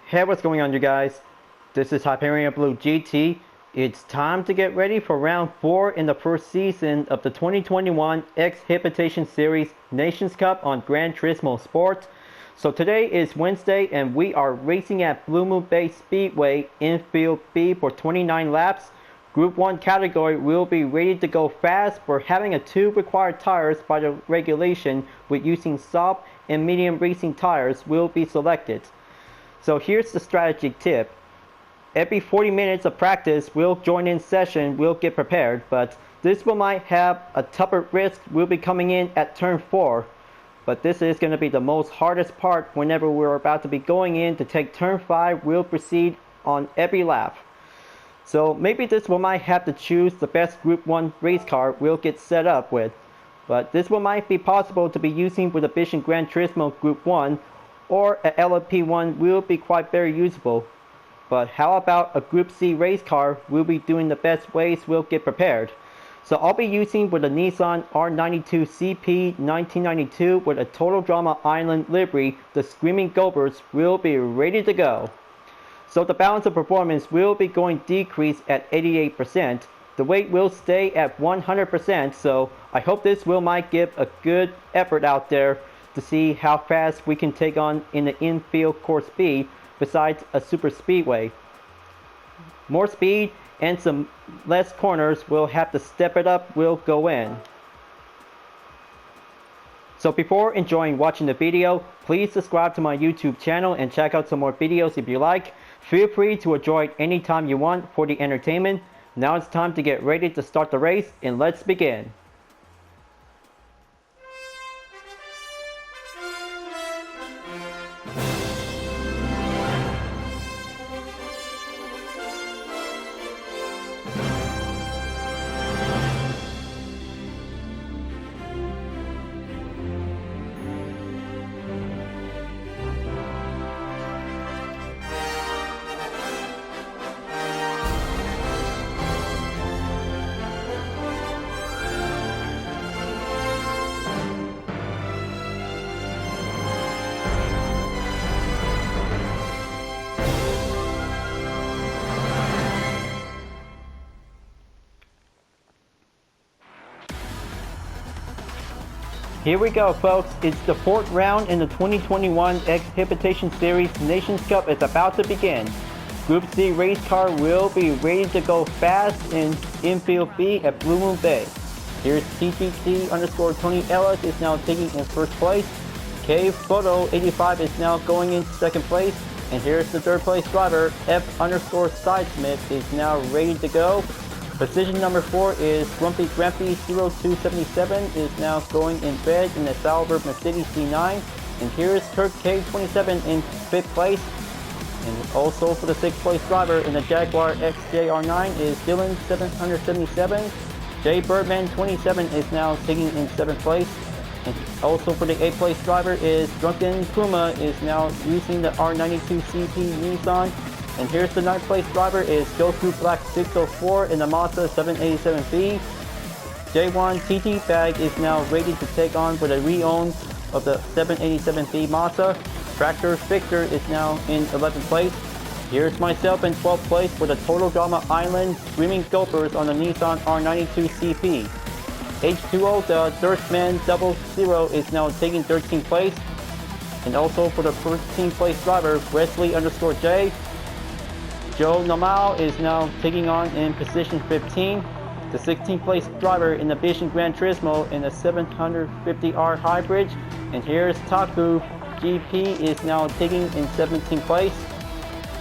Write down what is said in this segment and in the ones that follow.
Hey, what's going on, you guys? This is Hyperion-Blue-GT. It's time to get ready for round 4 in the first season of the 2021 Hyperion Series Nations Cup on Gran Turismo Sport. So today is Wednesday and we are racing at Blue Moon Bay Speedway Infield B for 29 laps. Group 1 category will be ready to go fast for having a 2 required tires by the regulation, with using soft and medium racing tires will be selected. So here's the strategy tip. Every 40 minutes of practice, we'll join in session, we'll get prepared, but this one might have a tougher risk. We'll be coming in at turn 4, but this is going to be the most hardest part. Whenever we're about to be going in to take turn 5, we'll proceed on every lap. So maybe this one might have to choose the best Group 1 race car we'll get set up with, but this one might be possible to be using with a Vision Gran Turismo Group 1, or a LMP1 will be quite very usable. But how about a Group C race car? We'll be doing the best ways we'll get prepared. So I'll be using with a Nissan R92 CP 1992 with a Total Drama Island livery. The Screaming Gophers will be ready to go. So the balance of performance will be going decrease at 88%. The weight will stay at 100%, so I hope this will might give a good effort out there to see how fast we can take on in the infield course B besides a super speedway. More speed and some less corners, we'll have to step it up, we'll go in. So before enjoying watching the video, please subscribe to my YouTube channel and check out some more videos if you like. Feel free to enjoy it anytime you want for the entertainment. Now it's time to get ready to start the race, and let's begin. Here we go, folks. It's the 4th round in the 2021 Hyperion Series Nations Cup is about to begin. Group C race car will be ready to go fast in Infield B at Blue Moon Bay. Here's TGT_Tony Ellis is now taking in first place. K Photo 85 is now going in second place. And here's the third place driver, F_Sidesmith is now ready to go. Position number 4 is Grumpy 0277 is now going in red in the Sauber Mercedes C9. And here's Kirk K27 in 5th place. And also for the 6th place driver in the Jaguar XJR9 is Dylan 777. J Birdman 27 is now taking in 7th place. And also for the 8th place driver is Drunken Puma is now using the R92 CP Nissan. And here's the 9th place driver is Goku Black 604 in the Mazda 787B. J1 TT Bag is now ready to take on with a re-own of the 787B Mazda. Tractor Victor is now in 11th place. Here's myself in 12th place for the Total Drama Island Screaming Gophers on the Nissan R92 CP. H2O, the Dirtman 00 is now taking 13th place. And also for the 13th place driver, Wesley_J. Joe Normal is now taking on in position 15. The 16th place driver in the Vision Gran Turismo in the 750R Hybrid. And here's Taku GP is now taking in 17th place.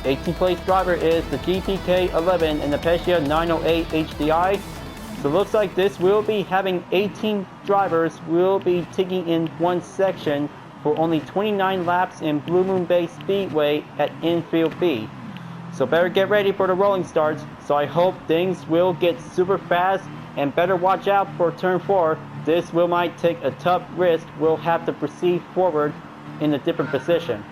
18th place driver is the GPK11 in the Pescia 908 HDI. So it looks like this will be having 18 drivers will be taking in one section for only 29 laps in Blue Moon Bay Speedway at Infield B. So better get ready for the rolling starts. So I hope things will get super fast, and better watch out for turn 4. This will might take a tough risk. We'll have to proceed forward in a different position.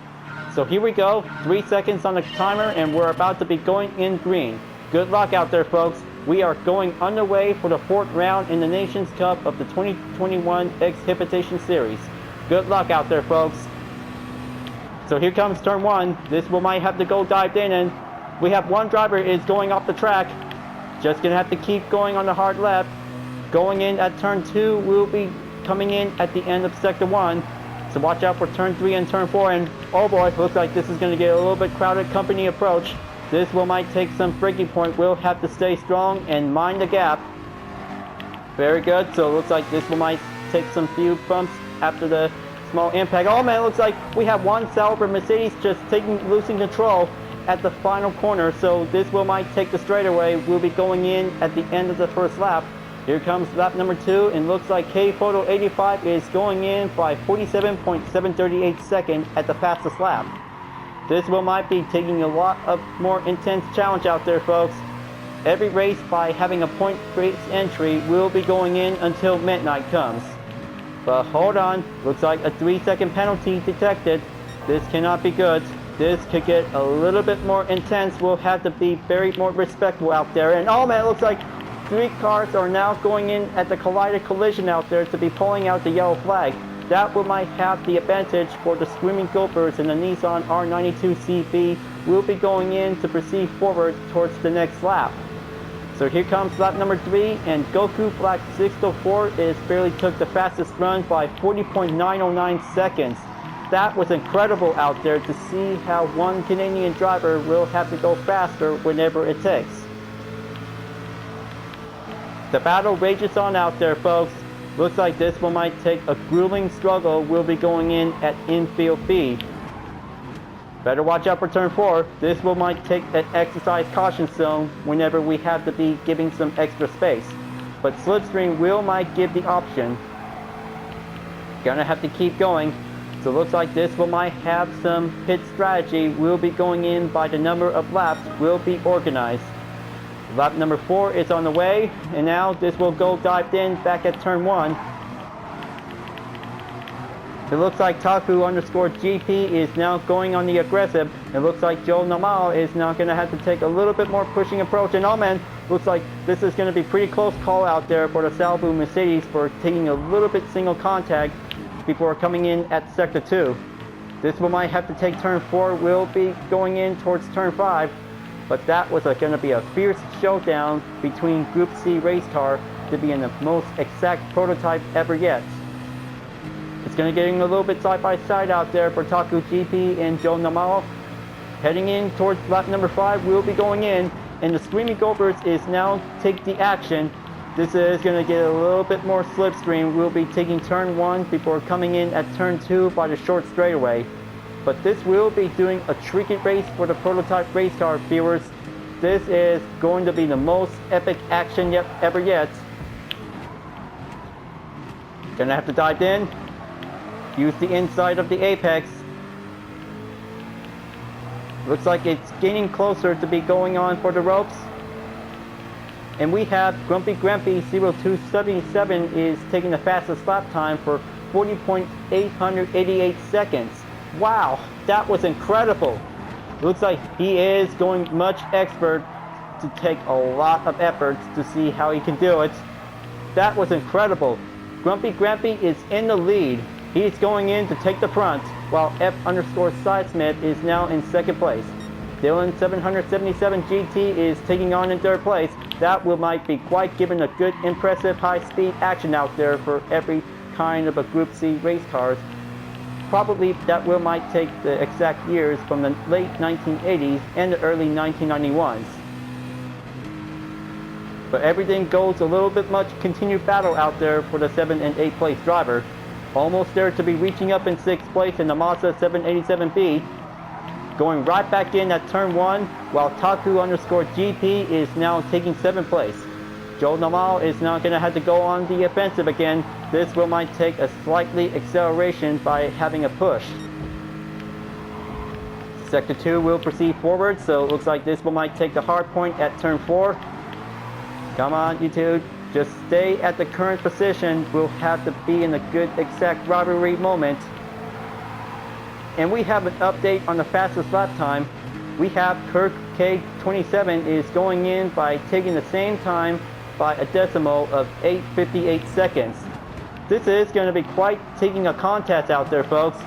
So here we go, 3 seconds on the timer, and we're about to be going in green. Good luck out there, folks. We are going underway for the 4th round in the Nations Cup of the 2021 Hyperion Series. Good luck out there, folks. So here comes turn one. This will might have to go dived in, and we have one driver is going off the track. Just gonna have to keep going on the hard left. Going in at turn two, we'll be coming in at the end of sector one. So watch out for turn three and turn four, and oh boy, looks like this is gonna get a little bit crowded company approach. This will might take some breaking point. We'll have to stay strong and mind the gap. Very good. So it looks like this will might take some few bumps after the small impact. Oh man, it looks like we have one Sauber Mercedes just losing control at the final corner. So this will might take the straightaway. We'll be going in at the end of the first lap. Here comes lap number two, and looks like K Photo 85 is going in by 47.738 seconds at the fastest lap. This will might be taking a lot of more intense challenge out there, folks. Every race, by having a point race entry, will be going in until midnight comes. But hold on, looks like a 3-second penalty detected. This cannot be good. This could get a little bit more intense. We'll have to be very more respectful out there. And oh man, it looks like 3 cars are now going in at the collision out there to be pulling out the yellow flag. That will might have the advantage for the Screaming Gophers, and the Nissan R92 CB will be going in to proceed forward towards the next lap. So here comes lap number 3, and Goku Black 604 is barely took the fastest run by 40.909 seconds. That was incredible out there to see how one Canadian driver will have to go faster whenever it takes. The battle rages on out there, folks. Looks like this one might take a grueling struggle. We'll be going in at Infield B. Better watch out for turn 4. This will might take an exercise caution zone whenever we have to be giving some extra space. But Slipstream will might give the option. Gonna have to keep going. So looks like this will might have some pit strategy. We'll be going in by the number of laps will be organized. Lap number 4 is on the way, and now this will go dived in back at turn 1. It looks like Taku_GP is now going on the aggressive. It looks like Joe Namal is now going to have to take a little bit more pushing approach. And oh man, looks like this is going to be pretty close call out there for the Sauber Mercedes for taking a little bit single contact before coming in at sector 2. This one might have to take turn 4. We'll be going in towards turn 5. But that was going to be a fierce showdown between Group C race car to be in the most exact prototype ever yet. It's going to get a little bit side by side out there for Taku GP and Joe Namal. Heading in towards lap number 5, we'll be going in, and the Screaming Gophers is now take the action. This is going to get a little bit more slipstream. We'll be taking turn 1 before coming in at turn 2 by the short straightaway. But this will be doing a tricky race for the prototype race car viewers. This is going to be the most epic action ever yet. Gonna have to dive in. Use the inside of the apex. Looks like it's getting closer to be going on for the ropes. And we have Grumpy Grampy 0277 is taking the fastest lap time for 40.888 seconds. Wow, that was incredible. Looks like he is going much expert to take a lot of effort to see how he can do it. That was incredible. Grumpy Grampy is in the lead. He's going in to take the front, while F_Sidesmith is now in second place. Dylan 777 GT is taking on in third place. That will might be quite giving a good impressive high speed action out there for every kind of a Group C race cars. Probably that will might take the exact years from the late 1980s and the early 1991s. But everything goes a little bit much continued battle out there for the 7th and 8th place driver. Almost there to be reaching up in 6th place in the Mazda 787B. Going right back in at turn 1, while Taku_GP is now taking 7th place. Joe Namal is now going to have to go on the offensive again. This will might take a slightly acceleration by having a push. Sector 2 will proceed forward, so it looks like this will might take the hard point at turn 4. Come on, you two. Just stay at the current position. We'll have to be in a good exact rivalry moment. And we have an update on the fastest lap time. We have Kirk K27 is going in by taking the same time by a decimal of 8:58 seconds. This is going to be quite taking a contest out there, folks.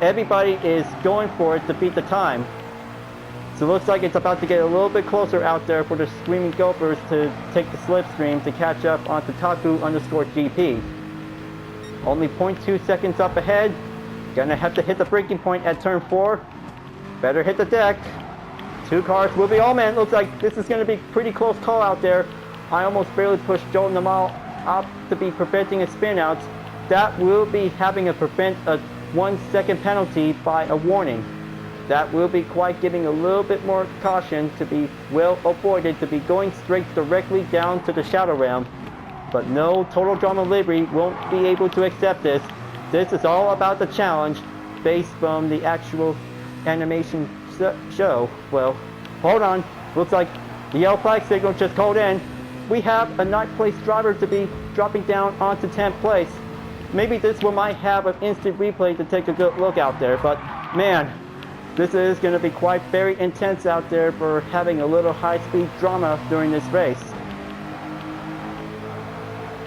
everybody is going for it to beat the time. So it looks like it's about to get a little bit closer out there for the Screaming Gophers to take the slipstream to catch up onto Taku_GP. Only 0.2 seconds up ahead. Gonna have to hit the braking point at turn 4. Better hit the deck. 2 cars will be, oh man, looks like this is gonna be pretty close call out there. I almost barely pushed Joe Namal up to be preventing a spin out. That will be having a prevent a 1 second penalty by a warning. That will be quite giving a little bit more caution to be well avoided to be going straight directly down to the shadow realm. But no, Total Drama Livery won't be able to accept this. This is all about the challenge based from the actual animation show. Well, hold on. Looks like the yellow flag signal just called in. We have a 9th place driver to be dropping down onto 10th place. Maybe this one might have an instant replay to take a good look out there, but man, this is going to be quite very intense out there for having a little high-speed drama during this race.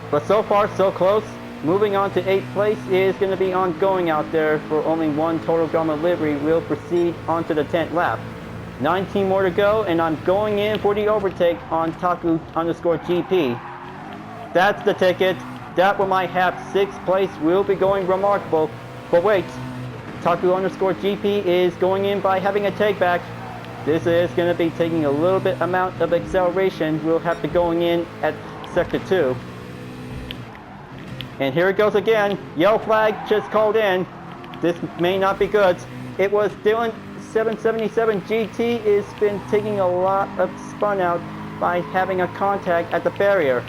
But so far, so close. Moving on to 8th place is going to be ongoing out there for only one Total Drama Livery will proceed onto the 10th lap. 19 more to go, and I'm going in for the overtake on Taku_GP. That's the ticket. That one might have 6th place will be going remarkable. But wait, Taku_GP is going in by having a take back. This is going to be taking a little bit amount of acceleration. We'll have to going in at sector 2. And here it goes again. Yellow flag just called in. This may not be good. It was Dylan 777 GT has been taking a lot of spun out by having a contact at the barrier.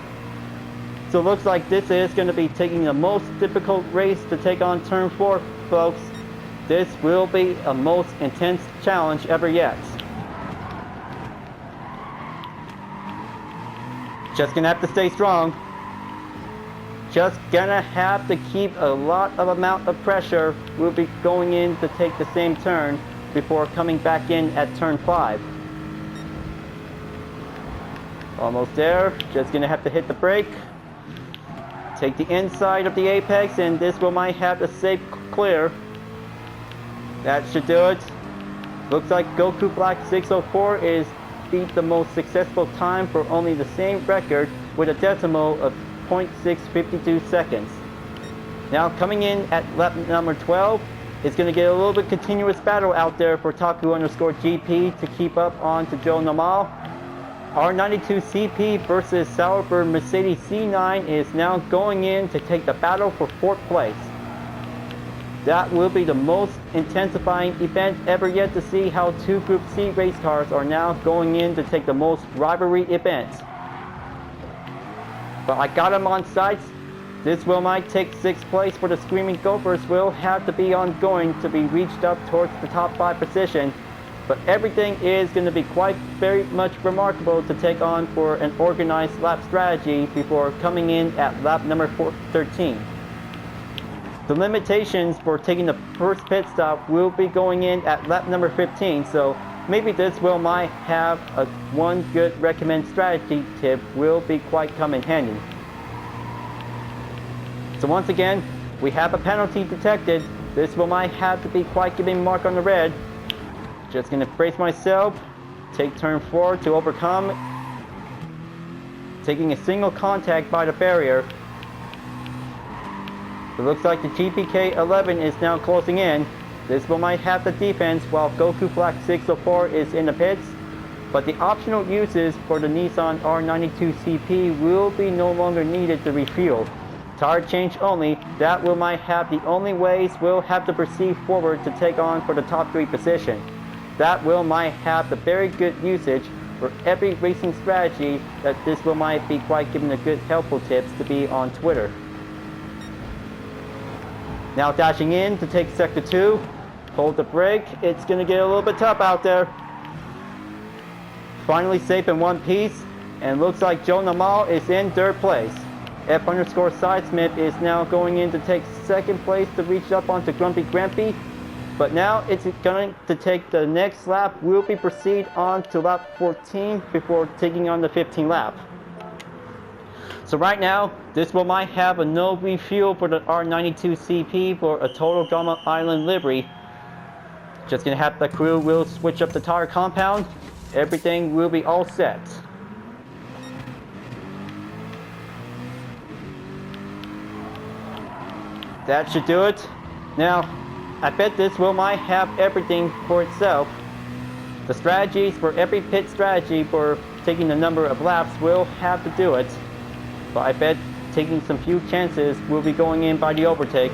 So it looks like this is going to be taking the most difficult race to take on turn 4, folks. This will be a most intense challenge ever yet. Just gonna have to stay strong. Just gonna have to keep a lot of amount of pressure. We'll be going in to take the same turn before coming back in at turn 5. Almost there. Just gonna have to hit the brake. Take the inside of the apex, and this will might have a safe clear. That should do it. Looks like Goku Black 604 is beat the most successful time for only the same record with a decimal of 0.652 seconds. Now coming in at lap number 12, it's going to get a little bit continuous battle out there for Taku_GP to keep up on to Joe Namal. R92 CP versus Sauerbird Mercedes C9 is now going in to take the battle for 4th place. That will be the most intensifying event ever yet to see how 2 Group C race cars are now going in to take the most rivalry events. But I got him on sights. This will might take 6th place for the Screaming Gophers will have to be ongoing to be reached up towards the top 5 position. But everything is going to be quite very much remarkable to take on for an organized lap strategy before coming in at lap number 13. The limitations for taking the first pit stop will be going in at lap number 15, so maybe this will might have a one good recommend strategy tip will be quite come in handy. So once again, we have a penalty detected. This will might have to be quite giving mark on the red. Just gonna brace myself, take turn 4 to overcome, taking a single contact by the barrier. It looks like the GPK 11 is now closing in. This will might have the defense while Goku Black 604 is in the pits, but the optional uses for the Nissan R92 CP will be no longer needed to refuel. Tire change only, that will might have the only ways we'll have to proceed forward to take on for the top 3 position. That will might have the very good usage for every racing strategy that this will might be quite giving a good helpful tips to be on Twitter. Now dashing in to take sector 2, hold the brake, it's going to get a little bit tough out there. Finally safe in one piece, and looks like Joe Namal is in 3rd place. F_Sidesmith is now going in to take 2nd place to reach up onto Grumpy Grampy. But now it's going to take the next lap. We'll be proceed on to lap 14 before taking on the 15th lap. So right now, this one might have a no refuel for the R92CP for a Total Drama Island livery. Just gonna have the crew will switch up the tire compound. Everything will be all set. That should do it. Now, I bet this will might have everything for itself. The strategies for every pit strategy for taking the number of laps will have to do it. But I bet taking some few chances will be going in by the overtake.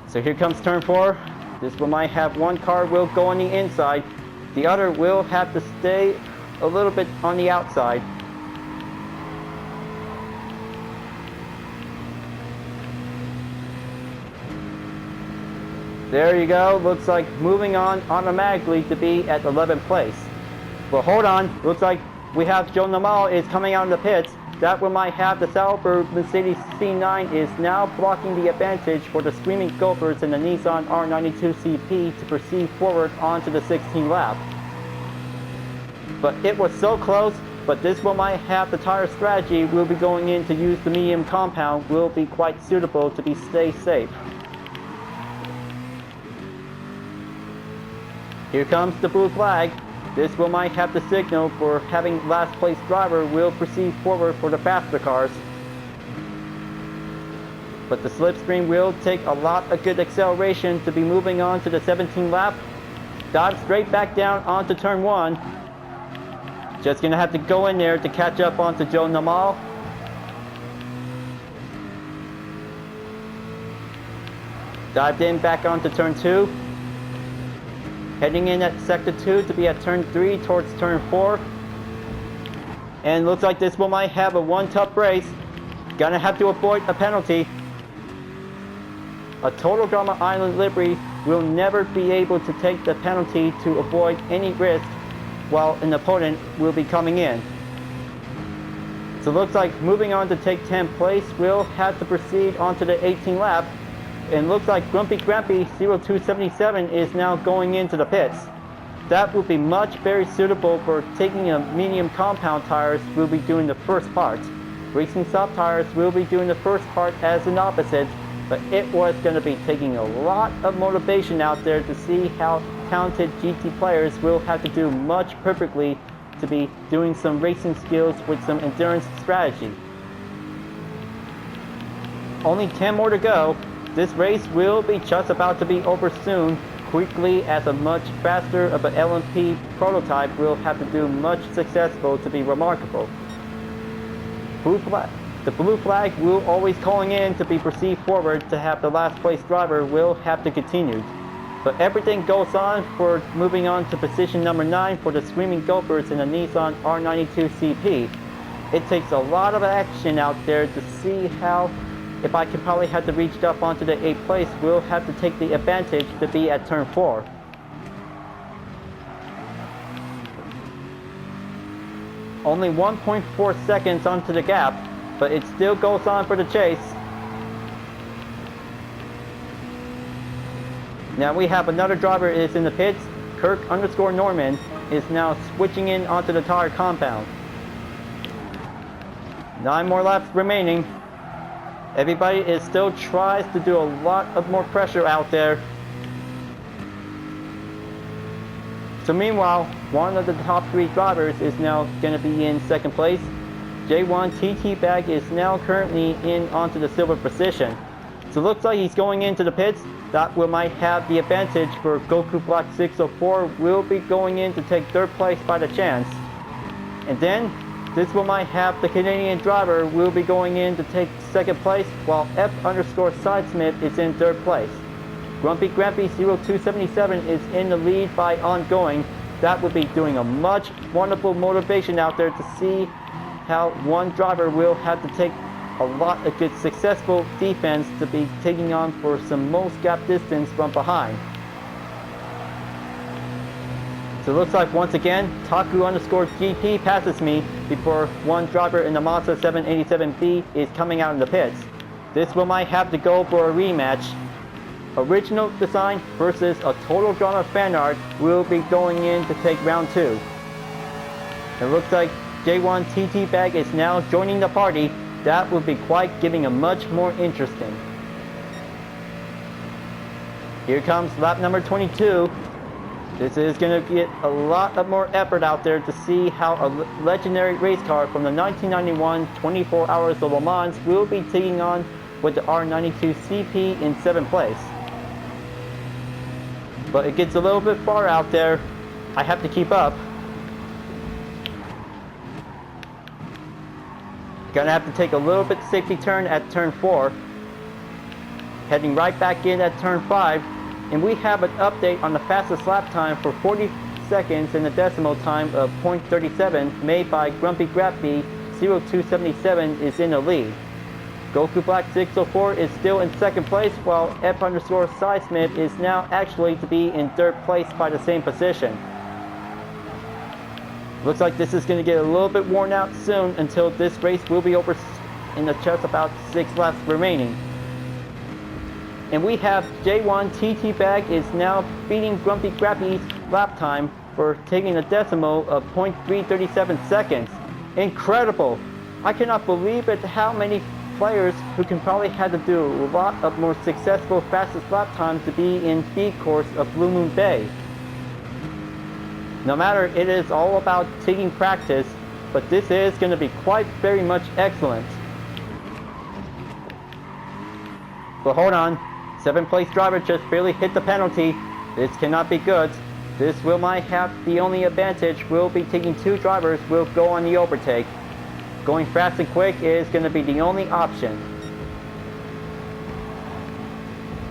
So here comes turn 4. This one might have one car will go on the inside. The other will have to stay a little bit on the outside. There you go. Looks like moving on automatically to be at 11th place. But hold on. Looks like we have Joe Namal is coming out of the pits. That one might have the Sauber Mercedes C9 is now blocking the advantage for the Screaming Gophers and the Nissan R92CP to proceed forward onto the 16th lap. But it was so close, but this one might have the tire strategy will be going in to use the medium compound will be quite suitable to stay safe. Here comes the blue flag. This will might have the signal for having last place driver will proceed forward for the faster cars. But the slipstream will take a lot of good acceleration to be moving on to the 17th lap. Dive straight back down onto turn 1. Just gonna have to go in there to catch up onto Joe Namal. Dived in back onto turn 2. Heading in at sector 2 to be at turn 3 towards turn 4. And looks like this one might have a one tough race. Gonna have to avoid a penalty. A Total Drama Island livery will never be able to take the penalty to avoid any risk while an opponent will be coming in. So looks like moving on to take 10th place, we'll have to proceed onto the 18th lap. And looks like Grumpy Grampy 0277 is now going into the pits. That will be very suitable for taking a medium compound tires will be doing the first part. Racing soft tires will be doing the first part as an opposite, but it was going to be taking a lot of motivation out there to see how talented GT players will have to do much perfectly to be doing some racing skills with some endurance strategy. Only 10 more to go. This race will be just about to be over soon, quickly as a much faster of an LMP prototype will have to do much successful to be remarkable. The blue flag will always calling in to be proceed forward to have the last place driver will have to continue. But everything goes on for moving on to position number 9 for the Screaming Gophers in the Nissan R92CP. It takes a lot of action out there to see how. If I could probably have to reach up onto the 8th place, we'll have to take the advantage to be at turn 4. Only 1.4 seconds onto the gap, but it still goes on for the chase. Now we have another driver is in the pits. Kirk_Norman is now switching in onto the tire compound. 9 more laps remaining. Everybody is still tries to do a lot of more pressure out there. So meanwhile, one of the top 3 drivers is now going to be in 2nd place. J1 TT Bag is now currently in onto the silver position. So it looks like he's going into the pits. That might have the advantage for Goku Block 604 will be going in to take 3rd place by the chance. And then this one might have the Canadian driver will be going in to take 2nd place, while F_Sidesmith is in 3rd place. Grumpy Grampy 0277 is in the lead by ongoing. That would be doing a much wonderful motivation out there to see how one driver will have to take a lot of good successful defense to be taking on for some most gap distance from behind. So it looks like once again, Taku_GP passes me before one driver in the Mazda 787B is coming out in the pits. This one might have to go for a rematch. Original design versus a Total Drama fan art will be going in to take round 2. It looks like J1 TT Bag is now joining the party, that would be quite giving a much more interesting. Here comes lap number 22. This is going to get a lot of more effort out there to see how a legendary race car from the 1991 24 Hours of Le Mans will be taking on with the R92 CP in 7th place. But it gets a little bit far out there. I have to keep up. Gonna have to take a little bit safety turn at turn 4. Heading right back in at turn 5. And we have an update on the fastest lap time for 40 seconds and a decimal time of .37 made by Grumpy Grappy 0277 is in the lead. Goku Black 604 is still in 2nd place, while F_Seismith is now actually to be in 3rd place by the same position. Looks like this is going to get a little bit worn out soon until this race will be over in just about 6 laps remaining. And we have J1 TT Bag is now beating Grumpy Grappy's lap time for taking a decimal of .337 seconds. Incredible! I cannot believe it how many players who can probably had to do a lot of more successful fastest lap times to be in B course of Blue Moon Bay. No matter, it is all about taking practice, but this is going to be quite very much excellent. But hold on, 7th place driver just barely hit the penalty. This cannot be good. This will might have the only advantage. Will be taking 2 drivers will go on the overtake. Going fast and quick is going to be the only option.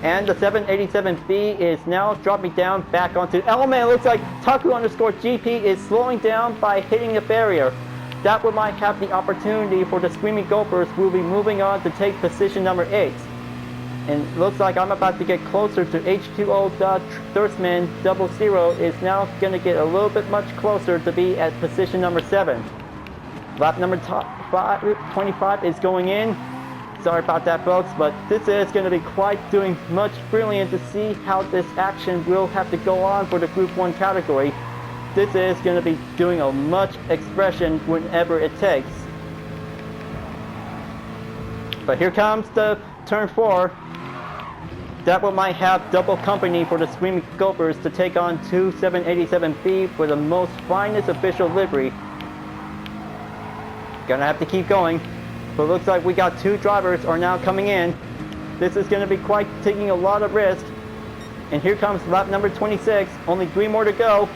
And the 787B is now dropping down back onto... Oh man, it looks like Taku_GP is slowing down by hitting the barrier. That would might have the opportunity for the Screaming Gophers who will be moving on to take position number 8. And looks like I'm about to get closer to H2O. Thirstman 00 is now going to get a little bit much closer to be at position number 7. Lap number 25 is going in. Sorry about that, folks, but this is going to be quite doing much brilliant to see how this action will have to go on for the Group 1 category. This is going to be doing a much expression whenever it takes. But here comes the turn 4. That one might have double company for the Screaming Gophers to take on 2 787B for the most finest official livery. Gonna have to keep going. But it looks like we got 2 drivers are now coming in. This is going to be quite taking a lot of risk. And here comes lap number 26. Only 3 more to go.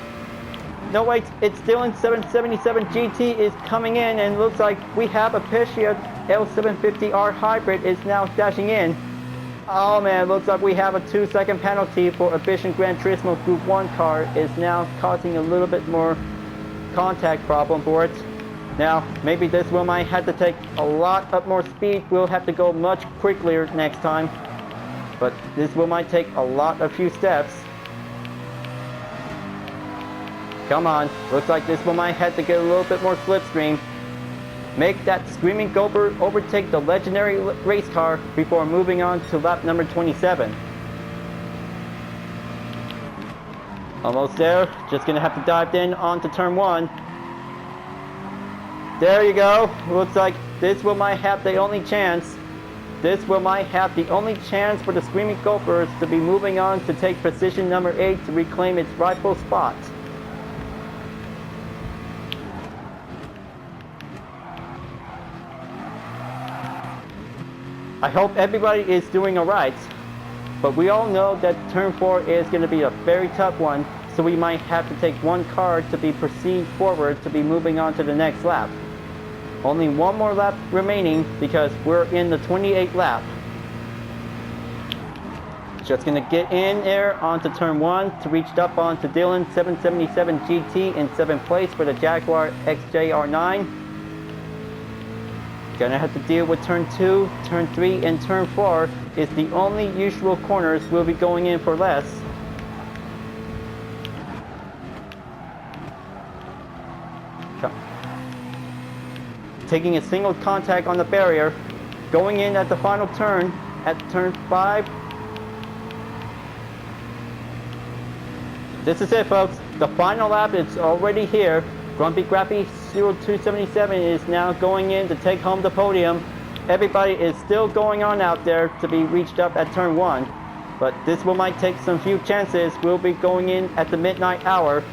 No wait, it's still in 777 GT is coming in, and looks like we have a Pescia L750R hybrid is now dashing in. Oh man, looks like we have a 2-second penalty for efficient Gran Turismo Group 1 car is now causing a little bit more contact problem for it. Now, maybe this one might have to take a lot of more speed. We'll have to go much quicker next time. But this one might take a lot of few steps. Come on. Looks like this one might have to get a little bit more slipstream. Make that Screaming Gopher overtake the legendary race car before moving on to lap number 27. Almost there. Just gonna have to dive in onto turn 1. There you go. Looks like this will might have the only chance. This will might have the only chance for the Screaming Gophers to be moving on to take position number 8 to reclaim its rightful spot. I hope everybody is doing alright. But we all know that turn 4 is going to be a very tough one. So we might have to take 1 car to be proceed forward to be moving on to the next lap. Only 1 more lap remaining because we're in the 28th lap. Just gonna get in there onto turn 1 to reach up onto Dylan 777 GT in 7th place for the Jaguar XJR9. Gonna have to deal with turn 2, turn 3, and turn 4 is the only usual corners we'll be going in for less. Taking a single contact on the barrier, going in at the final turn, at turn 5. This is it, folks. The final lap is already here. Grumpy Grappy 0277 is now going in to take home the podium. Everybody is still going on out there to be reached up at turn 1. But this one might take some few chances. We'll be going in at the midnight hour.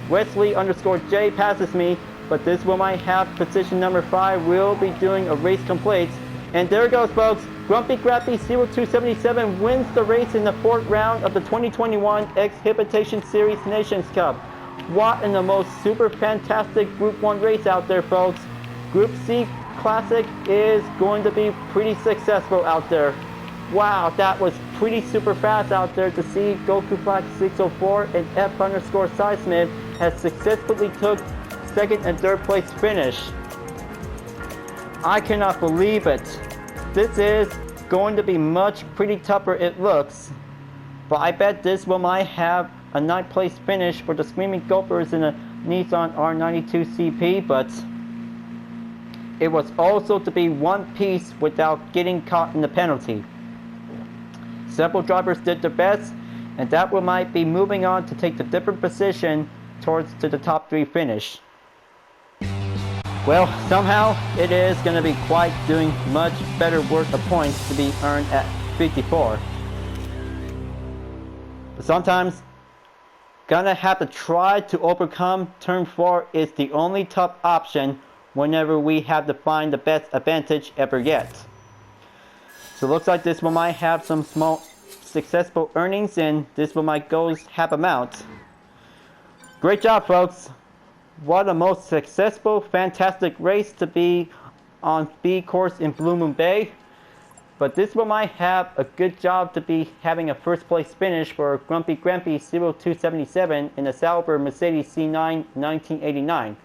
Wesley_J passes me, but this one might have position number 5. We'll be doing a race complete. And there it goes, folks. Grumpy Grappy 0277 wins the race in the 4th round of the 2021 Exhibition Series Nations Cup. What in the most super fantastic Group 1 race out there, folks. Group C Classic is going to be pretty successful out there. Wow, that was pretty super fast out there to see Goku Black 604 and F_Sidesmith has successfully took 2nd and 3rd place finish. I cannot believe it. This is going to be much pretty tougher it looks. But I bet this one might have a 9th place finish for the Screaming Gophers in a Nissan R92 CP, but it was also to be one piece without getting caught in the penalty. Several drivers did their best, and that one might be moving on to take the different position towards to the top 3 finish. Well, somehow it is going to be quite doing much better worth of points to be earned at 54. But sometimes, gonna have to try to overcome turn 4 is the only tough option whenever we have to find the best advantage ever yet. So it looks like this one might have some small successful earnings, and this one might go half amount. Great job, folks. What a most successful, fantastic race to be on speed course in Blue Moon Bay. But this one might have a good job to be having a 1st place finish for Grumpy Grampy 0277 in the Sauber Mercedes C9 1989.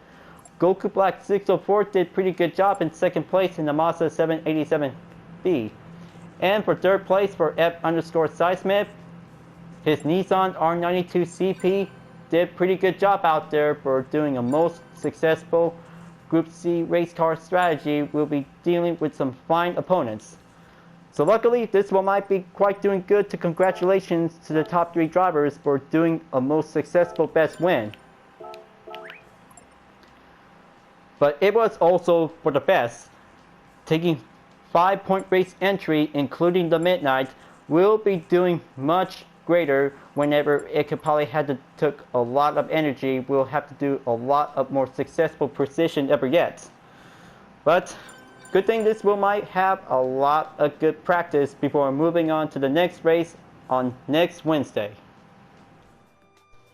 Goku Black 604 did pretty good job in 2nd place in the Mazda 787B. And for 3rd place for F_Sidesmith, his Nissan R92 CP did pretty good job out there for doing a most successful Group C race car strategy. We'll be dealing with some fine opponents. So luckily, this one might be quite doing good. To congratulations to the top 3 drivers for doing a most successful best win. But it was also for the best. Taking 5-point race entry, including the midnight, will be doing much greater whenever it could probably had to took a lot of energy. We'll have to do a lot of more successful precision ever yet. But good thing this will might have a lot of good practice before moving on to the next race on next Wednesday.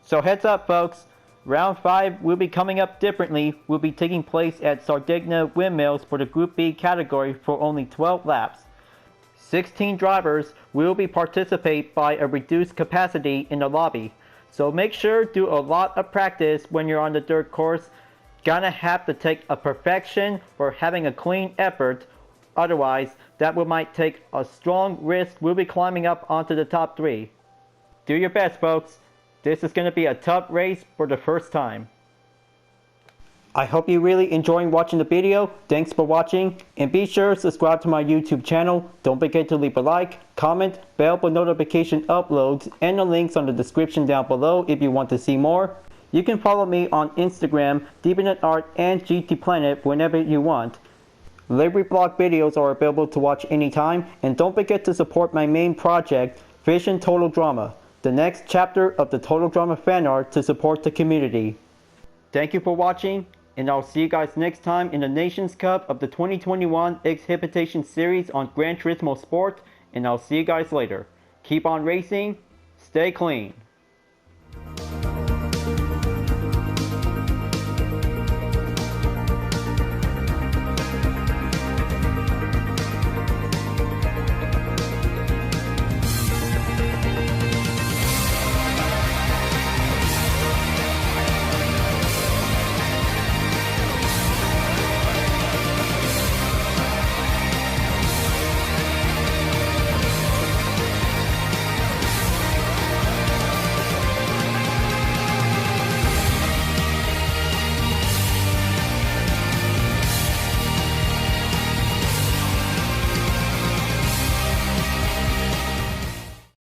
So heads up, folks. Round 5 will be coming up differently. Will be taking place at Sardinia Windmills for the Group B category for only 12 laps. 16 drivers will be participate by a reduced capacity in the lobby. So make sure to do a lot of practice when you're on the dirt course. Gonna have to take a perfection for having a clean effort. Otherwise, that will might take a strong risk. We'll be climbing up onto the top 3. Do your best, folks. This is going to be a tough race for the first time. I hope you really enjoyed watching the video. Thanks for watching, and be sure to subscribe to my YouTube channel. Don't forget to leave a like, comment, bell for notification uploads, and the links on the description down below if you want to see more. You can follow me on Instagram, DeviantArt, and GT Planet whenever you want. Livery vlog videos are available to watch anytime, and don't forget to support my main project, Vision Total Drama, the next chapter of the Total Drama fan art to support the community. Thank you for watching, and I'll see you guys next time in the Nations Cup of the 2021 Exhibition Series on Gran Turismo Sport, and I'll see you guys later. Keep on racing, stay clean.